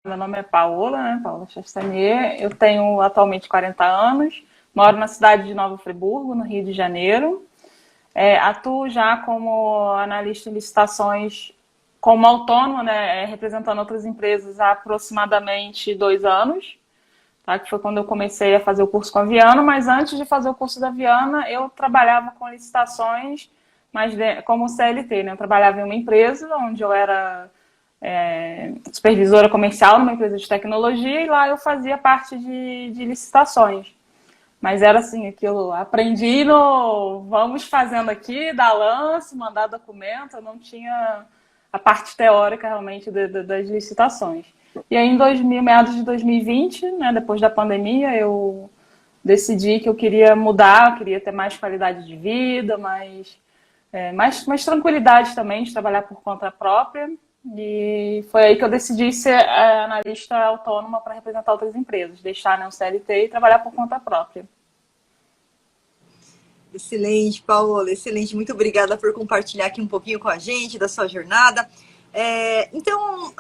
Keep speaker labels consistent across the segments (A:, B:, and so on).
A: Meu nome é Paola, né? Paola Chastanier. Eu tenho atualmente 40 anos, moro na cidade de Nova Friburgo, no Rio de Janeiro. Atuo já como analista em licitações, como autônoma, né? Representando outras empresas há aproximadamente 2 anos, tá? Que foi quando eu comecei a fazer o curso com a Viana, mas antes de fazer o curso da Viana, eu trabalhava com licitações, mas como CLT, né? Eu trabalhava em uma empresa onde eu era supervisora comercial numa empresa de tecnologia, e lá eu fazia parte de licitações. Mas era assim, aquilo, aprendi no vamos fazendo aqui, dar lance, mandar documento, eu não tinha a parte teórica realmente das licitações. E aí em 2000, meados de 2020, né, depois da pandemia, eu decidi que eu queria mudar, eu queria ter mais qualidade de vida, mais tranquilidade também de trabalhar por conta própria. E foi aí que eu decidi ser analista autônoma para representar outras empresas, deixar, né, o CLT e trabalhar por conta própria.
B: Excelente, Paola, excelente. Muito obrigada por compartilhar aqui um pouquinho com a gente da sua jornada. Então,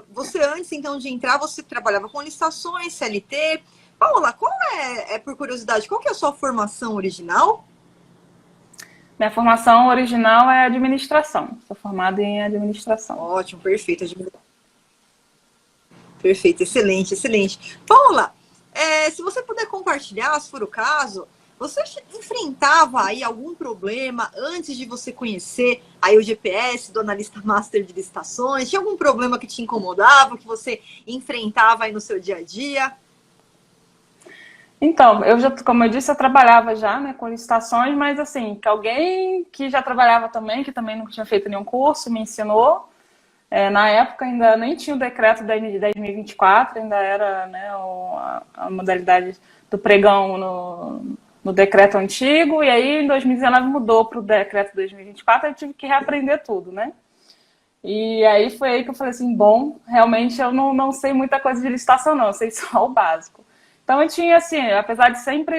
B: você antes então de entrar, você trabalhava com licitações, CLT. Paola, qual por curiosidade, qual que é a sua formação original?
A: Minha formação original é administração. Sou formada em administração.
B: Ótimo, perfeito. Perfeito, excelente, excelente. Paola, se você puder compartilhar, se for o caso, você enfrentava aí algum problema antes de você conhecer aí o GPS do analista master de licitações? Tinha algum problema que te incomodava, que você enfrentava aí no seu dia a dia?
A: Então, como eu disse, eu trabalhava já, né, com licitações, mas assim, que alguém que já trabalhava também, que também não tinha feito nenhum curso, me ensinou. Na época ainda nem tinha o decreto de 2024, ainda era, né, a modalidade do pregão no decreto antigo, e aí em 2019 mudou para o decreto de 2024, eu tive que reaprender tudo, né? E aí foi aí que eu falei assim, bom, realmente eu não sei muita coisa de licitação não, eu sei só o básico. Então eu tinha assim, apesar de sempre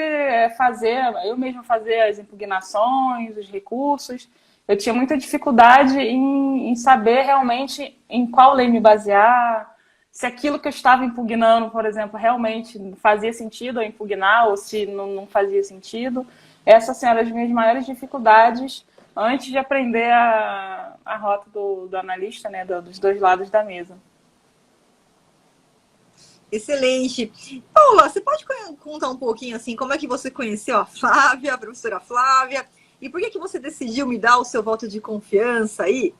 A: fazer, eu mesma fazer as impugnações, os recursos, eu tinha muita dificuldade em saber realmente em qual lei me basear, se aquilo que eu estava impugnando, por exemplo, realmente fazia sentido eu impugnar ou se não fazia sentido. Essas assim, eram as minhas maiores dificuldades antes de aprender a rota do analista, né, dos dois lados da mesa.
B: Excelente. Paola, você pode contar um pouquinho assim, como é que você conheceu a Flávia, a professora Flávia, e por que você decidiu me dar o seu voto de confiança aí?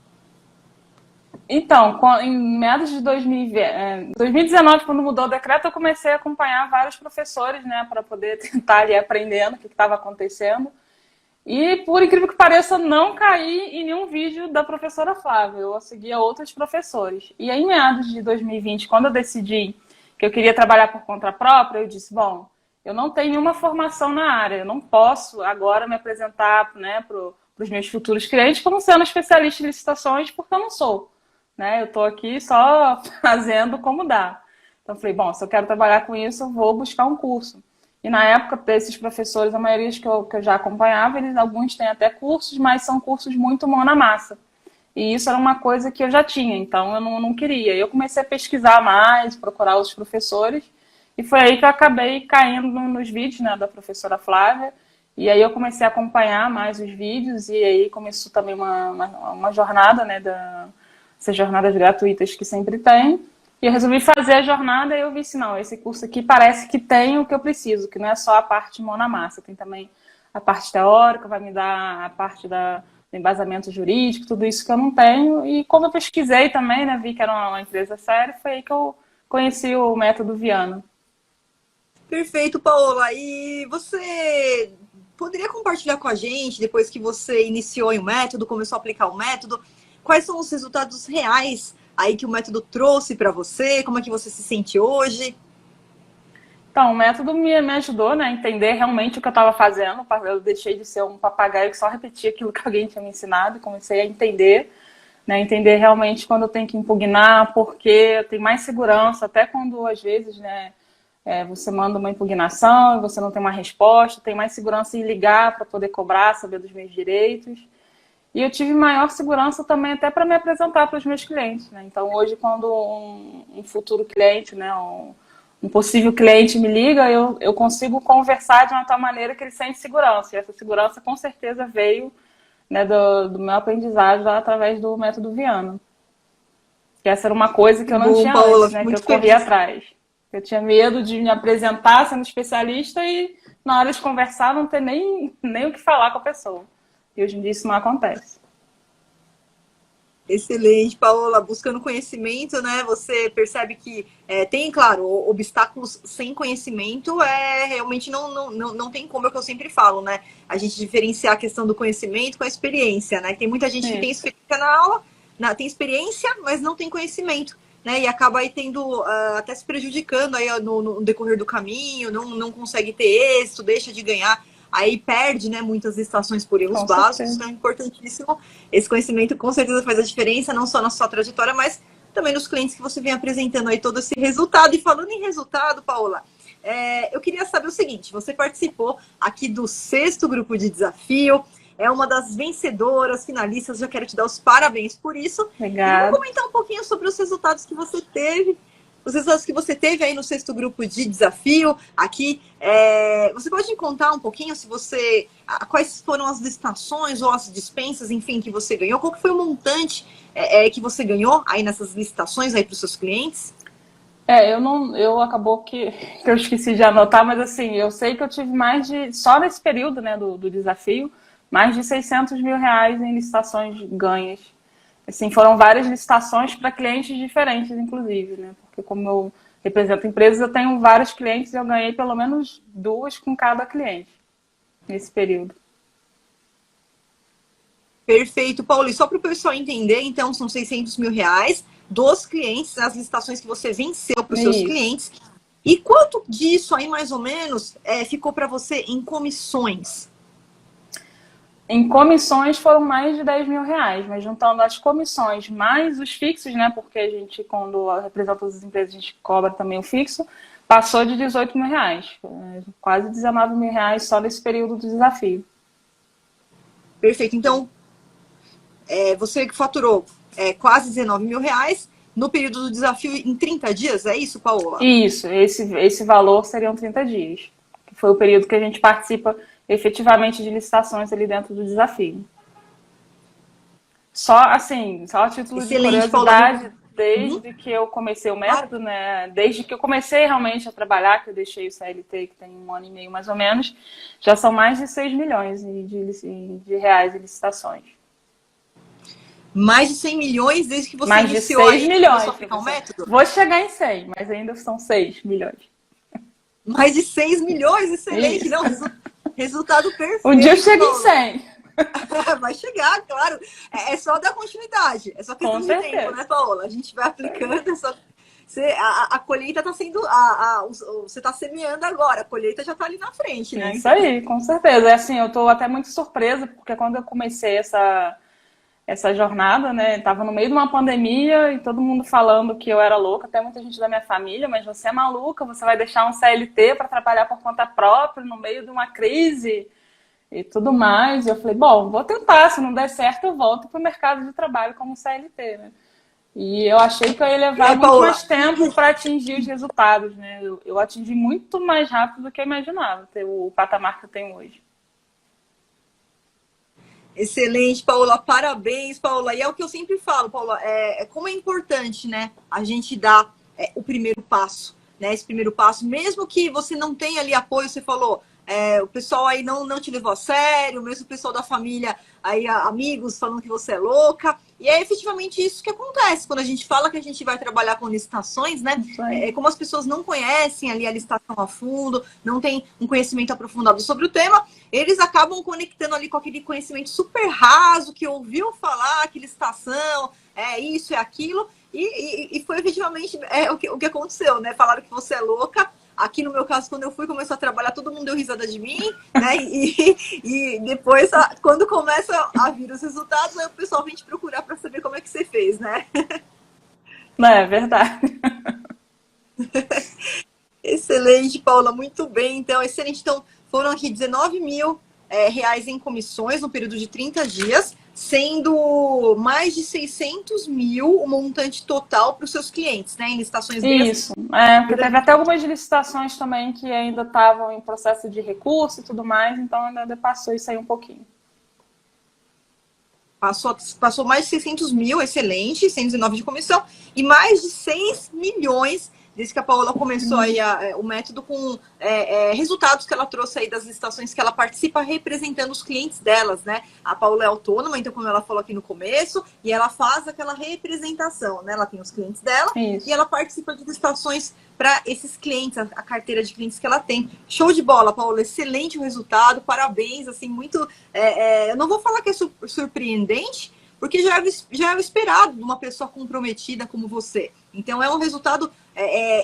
A: Então, em meados de 2019, quando mudou o decreto, eu comecei a acompanhar vários professores, né, para poder tentar ir aprendendo o que estava acontecendo. E, por incrível que pareça, não caí em nenhum vídeo da professora Flávia. Eu seguia outros professores. E aí, em meados de 2020, quando eu decidi que eu queria trabalhar por conta própria, eu disse, bom, eu não tenho nenhuma formação na área, eu não posso agora me apresentar, né, para os meus futuros clientes como sendo especialista em licitações, porque eu não sou. Né? Eu estou aqui só fazendo como dá. Então, eu falei, bom, se eu quero trabalhar com isso, eu vou buscar um curso. E na época, desses professores, a maioria que eu já acompanhava, alguns têm até cursos, mas são cursos muito mão na massa. E isso era uma coisa que eu já tinha, então eu não queria. Eu comecei a pesquisar mais, procurar os professores, e foi aí que eu acabei caindo nos vídeos, né, da professora Flávia. E aí eu comecei a acompanhar mais os vídeos, e aí começou também uma jornada, né, essas jornadas gratuitas que sempre tem. E eu resolvi fazer a jornada e eu vi assim, não, esse curso aqui parece que tem o que eu preciso, que não é só a parte mão na massa, tem também a parte teórica, vai me dar a parte do embasamento jurídico, tudo isso que eu não tenho. E como eu pesquisei também, né, vi que era uma empresa séria, foi aí que eu conheci o método Viana.
B: Perfeito, Paola. E você poderia compartilhar com a gente, depois que você iniciou o método, começou a aplicar o método, quais são os resultados reais aí que o método trouxe para você? Como é que você se sente hoje?
A: Então, o método me ajudou, né, a entender realmente o que eu estava fazendo. Eu deixei de ser um papagaio que só repetia aquilo que alguém tinha me ensinado e comecei a entender, né, entender realmente quando eu tenho que impugnar, porque eu tenho mais segurança, até quando, às vezes, né, você manda uma impugnação e você não tem uma resposta, tem mais segurança em ligar para poder cobrar, saber dos meus direitos. e eu tive maior segurança também até para me apresentar para os meus clientes, né? Então, hoje, quando um futuro cliente, né, um possível cliente me liga, eu consigo conversar de uma tal maneira que ele sente segurança. E essa segurança, com certeza, veio, né, do meu aprendizado lá, através do método Viana. Que essa era uma coisa que eu não
B: Bom,
A: tinha
B: Paola,
A: antes, né? Que eu
B: muito
A: corria
B: feliz.
A: atrás. Eu tinha medo de me apresentar sendo especialista e na hora de conversar não ter nem o que falar com a pessoa. E hoje em dia isso não acontece.
B: Excelente, Paola. Buscando conhecimento, né? Você percebe que tem, claro, obstáculos sem conhecimento realmente não tem como, é o que eu sempre falo, né? A gente diferenciar a questão do conhecimento com a experiência, né? Tem muita gente que tem
A: Isso,
B: experiência na aula, tem experiência, mas não tem conhecimento, né? E acaba aí tendo, até se prejudicando aí no decorrer do caminho, não consegue ter êxito, deixa de ganhar. Aí perde, né, muitas estações por erros
A: com
B: básicos,
A: certeza.
B: então é importantíssimo. Esse conhecimento com certeza faz a diferença, não só na sua trajetória, mas também nos clientes que você vem apresentando aí todo esse resultado. E falando em resultado, Paola, eu queria saber o seguinte: você participou aqui do 6º grupo de desafio, é uma das vencedoras, finalistas, já quero te dar os parabéns por isso. E vamos
A: Obrigada.
B: comentar um pouquinho sobre os resultados que você teve. Os resultados que você teve aí no 6º grupo de desafio aqui. Você pode me contar um pouquinho se você. Quais foram as licitações ou as dispensas, enfim, que você ganhou? Qual que foi o montante que você ganhou aí nessas licitações aí para os seus clientes?
A: Eu acabou que eu esqueci de anotar, mas assim, eu sei que eu tive mais de, só nesse período, né, do desafio, mais de 600 mil reais em licitações ganhas. Assim, foram várias licitações para clientes diferentes, inclusive, né? Porque como eu represento empresas, eu tenho vários clientes e eu ganhei pelo menos 2 com cada cliente nesse período.
B: Perfeito, Paulo. E só para o pessoal entender, então, são 600 mil reais dos clientes, as licitações que você venceu para os seus
A: Isso.
B: clientes. E quanto disso aí, mais ou menos, ficou para você em comissões?
A: Em comissões foram mais de 10 mil reais, mas juntando as comissões mais os fixos, né? Porque a gente, quando representa as empresas, a gente cobra também o fixo, passou de 18 mil reais. Quase 19 mil reais só nesse período do desafio.
B: Perfeito. Então, você faturou quase 19 mil reais no período do desafio em 30 dias, é isso, Paola?
A: Isso, esse valor seriam 30 dias, que foi o período que a gente participa efetivamente de licitações ali dentro do desafio. Só assim, só a título de
B: Excelente, Paola.
A: curiosidade,
B: Uhum,
A: desde que eu comecei o
B: claro.
A: método, né? Desde que eu comecei realmente a trabalhar, que eu deixei o CLT, que tem 1 ano e meio mais ou menos, já são mais de 6 milhões de reais em licitações.
B: Mais de 100 milhões desde que você
A: Mais de
B: iniciou
A: 6
B: aí, começou a
A: milhões,
B: aplicar o
A: professor.
B: método?
A: Vou chegar em 100, mas ainda são 6 milhões.
B: Mais de 6 milhões, excelente.
A: Isso.
B: Não, resultado
A: Um dia eu
B: perfeito,
A: chego em
B: Paola.
A: 100.
B: Vai chegar, claro. É só dar continuidade. É só questão
A: Com
B: de tempo,
A: certeza.
B: né, Paola? A gente vai aplicando. A colheita está sendo. Você está semeando agora. A colheita já está ali na frente, né?
A: Isso aí, com certeza. É assim, eu estou até muito surpresa, porque quando eu comecei essa jornada, né, estava no meio de uma pandemia e todo mundo falando que eu era louca, até muita gente da minha família, mas você é maluca, você vai deixar um CLT para trabalhar por conta própria no meio de uma crise e tudo mais. E eu falei, bom, vou tentar, se não der certo eu volto para o mercado de trabalho como CLT, né? E eu achei que eu ia levar muito
B: Paola,
A: mais tempo para atingir os resultados, né? Eu atingi muito mais rápido do que eu imaginava, ter o patamar que eu tenho hoje.
B: excelente, Paola. Parabéns, Paola. E é o que eu sempre falo, Paola, como é importante, né, a gente dar o primeiro passo, né? Esse primeiro passo, mesmo que você não tenha ali apoio, você falou, o pessoal aí não te levou a sério, mesmo o pessoal da família, aí amigos falando que você é louca. E é efetivamente isso que acontece quando a gente fala que a gente vai trabalhar com licitações, né?
A: Isso aí.
B: Como as pessoas não conhecem ali a licitação a fundo, não tem um conhecimento aprofundado sobre o tema, eles acabam conectando ali com aquele conhecimento super raso que ouviu falar que licitação é isso, é aquilo, e foi efetivamente o que aconteceu, né? Falaram que você é louca. Aqui no meu caso, quando eu fui começar a trabalhar, todo mundo deu risada de mim, né? E depois, quando começa a vir os resultados, aí o pessoal vem te procurar para saber como é que você fez, né?
A: Não, é verdade.
B: Excelente, Paula, muito bem. Então, excelente. Então, foram aqui 19 mil reais em comissões no período de 30 dias, sendo mais de 600 mil o montante total para os seus clientes, né? Em licitações deles.
A: Isso, porque teve até algumas licitações também que ainda estavam em processo de recurso e tudo mais, então ainda passou isso aí um pouquinho.
B: Passou mais de 600 mil, excelente, 119 de comissão, e mais de 6 milhões, desde que a Paola começou aí o método com resultados que ela trouxe aí das licitações que ela participa representando os clientes delas, né? A Paola é autônoma, então como ela falou aqui no começo, e ela faz aquela representação, né? Ela tem os clientes dela e ela participa de licitações para esses clientes, a carteira de clientes que ela tem. Show de bola, Paola, excelente o resultado, parabéns, assim, muito... eu não vou falar que é surpreendente, porque já é o esperado de uma pessoa comprometida como você. Então, é um resultado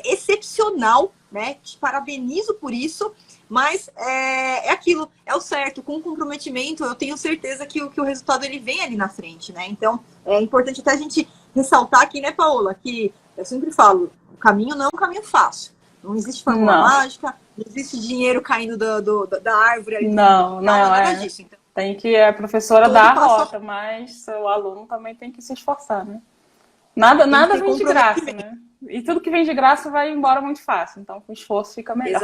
B: excepcional, né? Te parabenizo por isso, mas é aquilo, é o certo. Com comprometimento, eu tenho certeza que o resultado ele vem ali na frente, né? Então, é importante até a gente ressaltar aqui, né, Paola, que eu sempre falo, o caminho não é um caminho fácil. Não existe fórmula mágica, não existe dinheiro caindo da árvore ali.
A: Não,
B: nada disso. Então,
A: tem que a professora dar a rota, mas seu aluno também tem que se esforçar, né? Nada vem de graça, né? E tudo que vem de graça vai embora muito fácil. Então, com esforço fica melhor.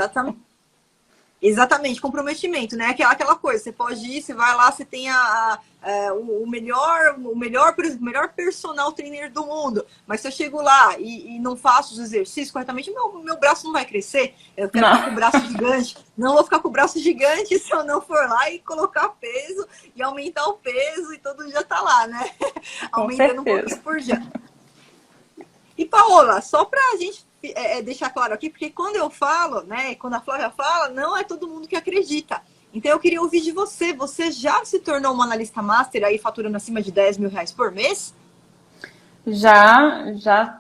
B: Exatamente, comprometimento, né? Aquela coisa, você pode ir, você vai lá, você tem o melhor personal trainer do mundo, mas se eu chego lá e não faço os exercícios corretamente, meu braço não vai crescer, eu quero ficar com o braço gigante, não vou ficar com o braço gigante se eu não for lá e colocar peso e aumentar o peso e todo dia tá lá, né? Aumentando um pouquinho por dia. E Paola, só pra gente deixar claro aqui, porque quando eu falo, né, quando a Flávia fala, não é todo mundo que acredita. Então eu queria ouvir de você. Você já se tornou uma analista master aí faturando acima de 10 mil reais por mês?
A: Já,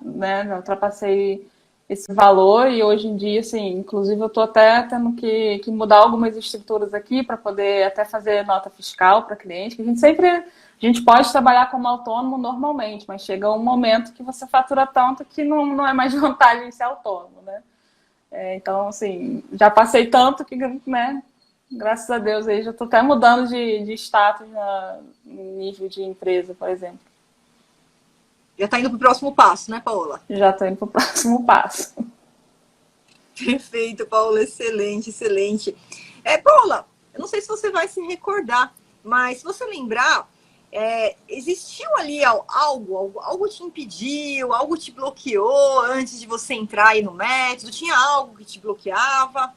A: né, já ultrapassei esse valor e hoje em dia, assim, inclusive eu estou até tendo que mudar algumas estruturas aqui para poder até fazer nota fiscal para cliente, que a gente pode trabalhar como autônomo normalmente, mas chega um momento que você fatura tanto que não é mais vantagem ser autônomo, né? Então, assim, já passei tanto que, né, graças a Deus aí já estou até mudando de status no nível de empresa, por exemplo.
B: Já está indo para o próximo passo, né, Paola?
A: Já estou indo para o próximo passo.
B: Perfeito, Paola, excelente, excelente. Paola, eu não sei se você vai se recordar, mas se você lembrar, existiu ali algo te impediu, algo te bloqueou antes de você entrar aí no método? Tinha algo que te bloqueava?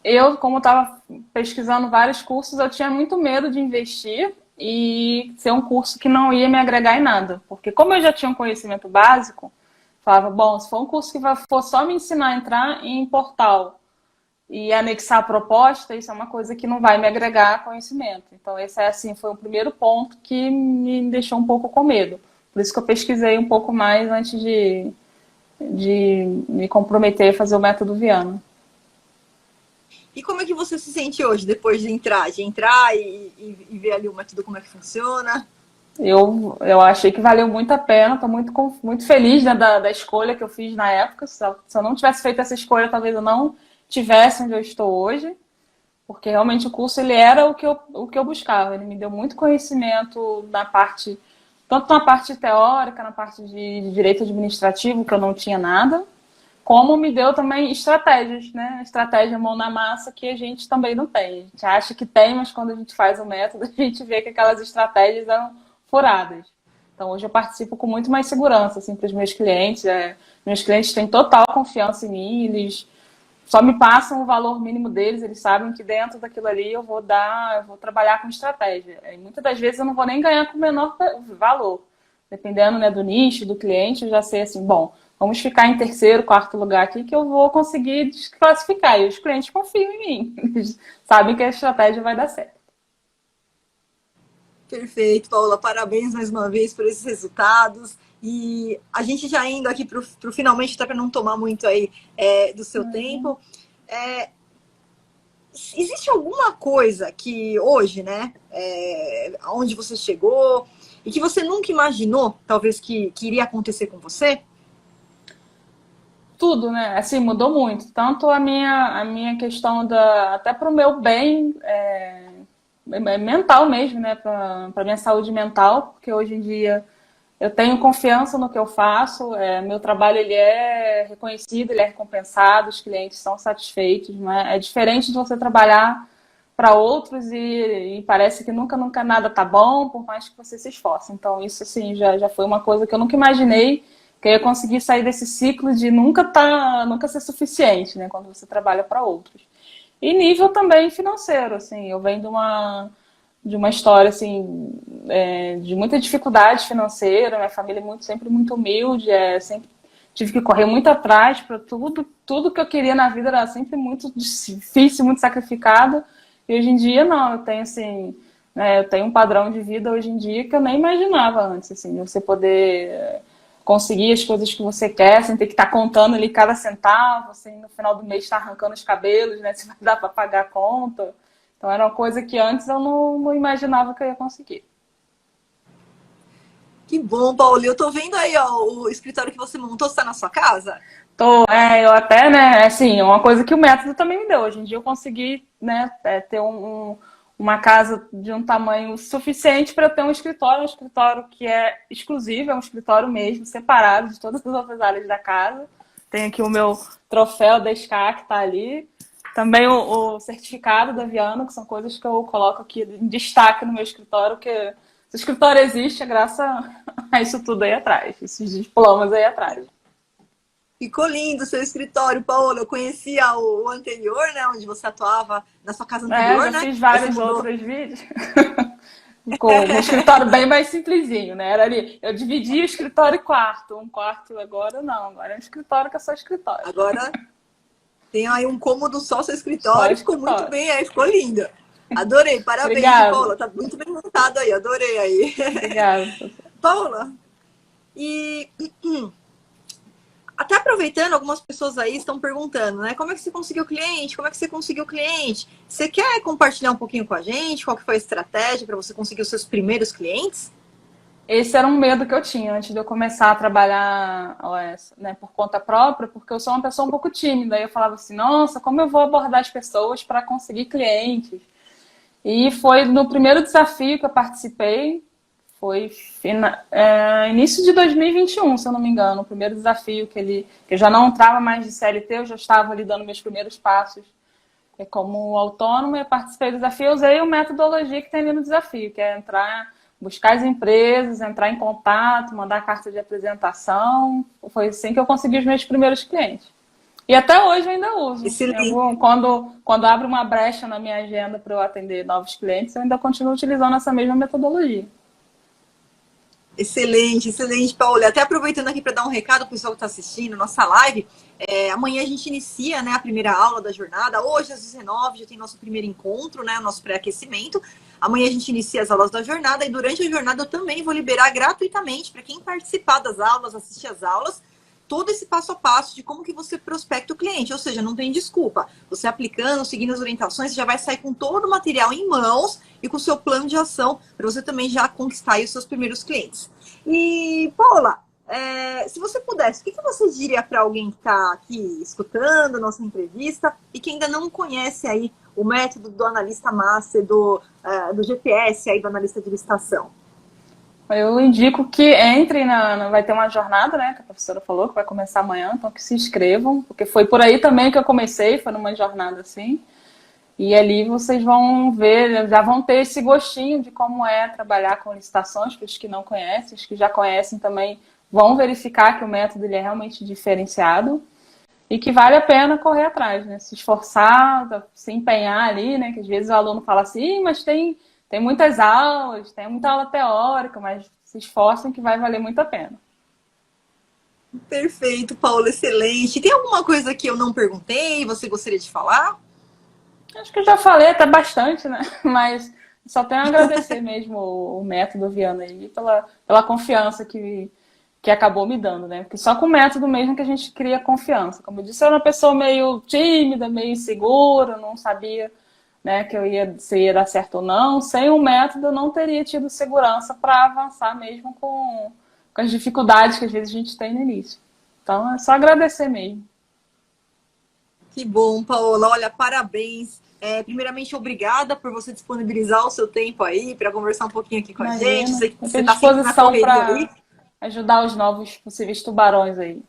A: Eu, como estava pesquisando vários cursos, eu tinha muito medo de investir e ser um curso que não ia me agregar em nada. Porque como eu já tinha um conhecimento básico, falava, bom, se for um curso que for só me ensinar a entrar em portal e anexar a proposta, isso é uma coisa que não vai me agregar conhecimento. Então, esse assim, foi o primeiro ponto que me deixou um pouco com medo. Por isso que eu pesquisei um pouco mais antes de me comprometer a fazer o método Viana.
B: E como é que você se sente hoje, depois de entrar e ver ali o método, como é que funciona?
A: Eu achei que valeu muito a pena, estou muito feliz, né, da escolha que eu fiz na época. Se eu não tivesse feito essa escolha, talvez eu não tivesse onde eu estou hoje, porque realmente o curso ele era o que eu buscava. Ele me deu muito conhecimento tanto na parte teórica, na parte de direito administrativo, que eu não tinha nada, como me deu também estratégias, né? Estratégia mão na massa que a gente também não tem. A gente acha que tem, mas quando a gente faz o método, a gente vê que aquelas estratégias eram furadas. Então, hoje eu participo com muito mais segurança, assim, para os meus clientes. Meus clientes têm total confiança em mim, eles só me passam o valor mínimo deles, eles sabem que dentro daquilo ali eu vou trabalhar com estratégia. E muitas das vezes eu não vou nem ganhar com o menor valor. Dependendo, né, do nicho, do cliente, eu já sei assim, bom, vamos ficar em terceiro, quarto lugar aqui que eu vou conseguir desclassificar. E os clientes confiam em mim. Eles sabem que a estratégia vai dar certo.
B: Perfeito, Paola. Parabéns mais uma vez por esses resultados. E a gente já indo aqui para o finalmente, até para não tomar muito aí do seu tempo. Existe alguma coisa que hoje, né, onde você chegou e que você nunca imaginou, talvez, que iria acontecer com você?
A: Tudo, né? Assim, mudou muito. Tanto a minha questão até para o meu bem mental mesmo, né, para minha saúde mental, porque hoje em dia eu tenho confiança no que eu faço, meu trabalho ele é reconhecido, ele é recompensado, os clientes são satisfeitos, né? É diferente de você trabalhar para outros e parece que nunca nada tá bom, por mais que você se esforce. Então isso assim já foi uma coisa que eu nunca imaginei que eu ia conseguir sair desse ciclo de nunca ser suficiente, né, quando você trabalha para outros. E nível também financeiro, assim, eu venho de uma história assim de muita dificuldade financeira, minha família é sempre muito humilde, sempre tive que correr muito atrás para tudo que eu queria na vida era sempre muito difícil, muito sacrificado. E hoje em dia não, eu tenho assim, né, eu tenho um padrão de vida hoje em dia que eu nem imaginava antes, assim, você poder conseguir as coisas que você quer, sem ter que estar contando ali cada centavo, assim, no final do mês estar arrancando os cabelos, né, se vai dar para pagar a conta. Então era uma coisa que antes eu não imaginava que eu ia conseguir.
B: Que bom, Paulo. Eu tô vendo aí, ó, o escritório que você montou, está na sua casa?
A: Eu até, né, assim, uma coisa que o método também me deu. Hoje em dia eu consegui, né, ter uma casa de um tamanho suficiente para ter um escritório que é exclusivo, é um escritório mesmo, separado de todas as outras áreas da casa. Tem aqui o meu troféu da SCA que está ali. Também o certificado da Viana, que são coisas que eu coloco aqui em destaque no meu escritório, que se o escritório existe é graças a isso tudo aí atrás, esses diplomas aí atrás.
B: Ficou lindo o seu escritório, Paulo. Eu conhecia o anterior, né? Onde você atuava na sua casa anterior,
A: Já
B: né?
A: fiz
B: Aí você
A: vários
B: mudou.
A: outros vídeos. Com um escritório bem mais simplesinho, né? Era ali, eu dividia o escritório em quarto. Um quarto agora não, agora é um escritório que é só escritório.
B: Agora tem aí um cômodo só seu
A: Só
B: escritório. Ficou muito
A: escritório.
B: bem aí, ficou lindo. Adorei, parabéns, viu,
A: Obrigada.
B: Paula? Tá muito bem montado aí, adorei aí.
A: Obrigada.
B: Paula, e até aproveitando, algumas pessoas aí estão perguntando, né? Como é que você conseguiu cliente? Como é que você conseguiu cliente? Você quer compartilhar um pouquinho com a gente? Qual que foi a estratégia para você conseguir os seus primeiros clientes?
A: Esse era um medo que eu tinha antes de eu começar a trabalhar, né, por conta própria, porque eu sou uma pessoa um pouco tímida. Aí eu falava assim, nossa, como eu vou abordar as pessoas para conseguir clientes? E foi no primeiro desafio que eu participei, foi início de 2021, se eu não me engano, o primeiro desafio que eu já não entrava mais de CLT, eu já estava ali dando meus primeiros passos como autônoma, eu participei do desafio, eu usei a metodologia que tem ali no desafio, que é buscar as empresas, entrar em contato, mandar carta de apresentação. Foi assim que eu consegui os meus primeiros clientes. E até hoje eu ainda uso.
B: Excelente.
A: Quando abre uma brecha na minha agenda para eu atender novos clientes, eu ainda continuo utilizando essa mesma metodologia.
B: Excelente, excelente, Paula. Até aproveitando aqui para dar um recado para o pessoal que está assistindo nossa live. Amanhã a gente inicia, né, a primeira aula da jornada. Hoje, às 19 já tem nosso primeiro encontro, né, nosso pré-aquecimento. Amanhã a gente inicia as aulas da jornada e durante a jornada eu também vou liberar gratuitamente para quem participar das aulas, assistir às aulas, todo esse passo a passo de como que você prospecta o cliente. Ou seja, não tem desculpa. Você aplicando, seguindo as orientações, você já vai sair com todo o material em mãos e com o seu plano de ação para você também já conquistar aí os seus primeiros clientes. E, Paula, se você pudesse, o que você diria para alguém que está aqui escutando nossa entrevista e que ainda não conhece aí o método do analista master, do GPS, aí, do analista de licitação?
A: Eu indico que entrem vai ter uma jornada, né, que a professora falou, que vai começar amanhã, então que se inscrevam, porque foi por aí também que eu comecei, foi numa jornada assim. E ali vocês vão ver, já vão ter esse gostinho de como é trabalhar com licitações, para os que não conhecem, os que já conhecem também vão verificar que o método ele é realmente diferenciado e que vale a pena correr atrás, né? Se esforçar, se empenhar ali, né? Que às vezes o aluno fala assim, mas tem muitas aulas, tem muita aula teórica, mas se esforcem que vai valer muito a pena.
B: Perfeito, Paula, excelente. Tem alguma coisa que eu não perguntei, você gostaria de falar?
A: Acho que eu já falei até bastante, né? Mas só tenho a agradecer mesmo o método Viana aí pela confiança que acabou me dando, né? Porque só com o método mesmo que a gente cria confiança. Como eu disse, eu era uma pessoa meio tímida, meio insegura, não sabia, né, se ia dar certo ou não. Sem o método eu não teria tido segurança para avançar mesmo com as dificuldades que às vezes a gente tem no início. Então é só agradecer mesmo.
B: Que bom, Paola. Olha, parabéns. Primeiramente, obrigada por você disponibilizar o seu tempo aí para conversar um pouquinho aqui com a gente.
A: Imagina,
B: Sei que
A: estou
B: você
A: à
B: está sempre na
A: disposição
B: correria aí.
A: para ajudar os novos possíveis tubarões aí.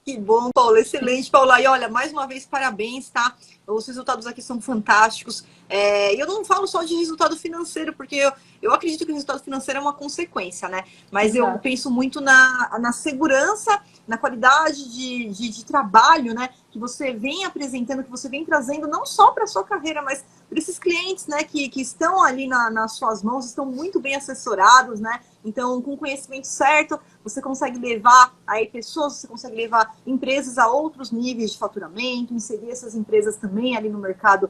B: Que bom, Paula, excelente, Paula. E olha, mais uma vez, parabéns, tá? Os resultados aqui são fantásticos. E eu não falo só de resultado financeiro, porque eu acredito que o resultado financeiro é uma consequência, né? Mas eu
A: Exato.
B: penso muito na segurança, na qualidade de trabalho, né? Que você vem apresentando, que você vem trazendo, não só para a sua carreira, mas para esses clientes, né? Que estão ali nas suas mãos, estão muito bem assessorados, né? Então, com o conhecimento certo, você consegue levar aí pessoas, você consegue levar empresas a outros níveis de faturamento, inserir essas empresas também ali no mercado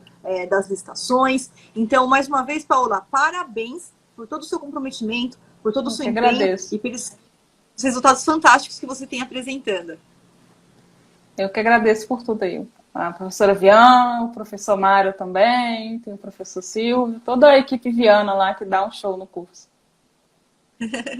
B: das licitações. Então, mais uma vez, Paula, parabéns por todo o seu comprometimento, por todo o
A: Eu
B: seu
A: que
B: empenho
A: agradeço.
B: e pelos resultados fantásticos que você tem apresentando.
A: Eu que agradeço por tudo aí. A professora Viana, o professor Mário também, tem o professor Silvio, toda a equipe Viana lá que dá um show no curso.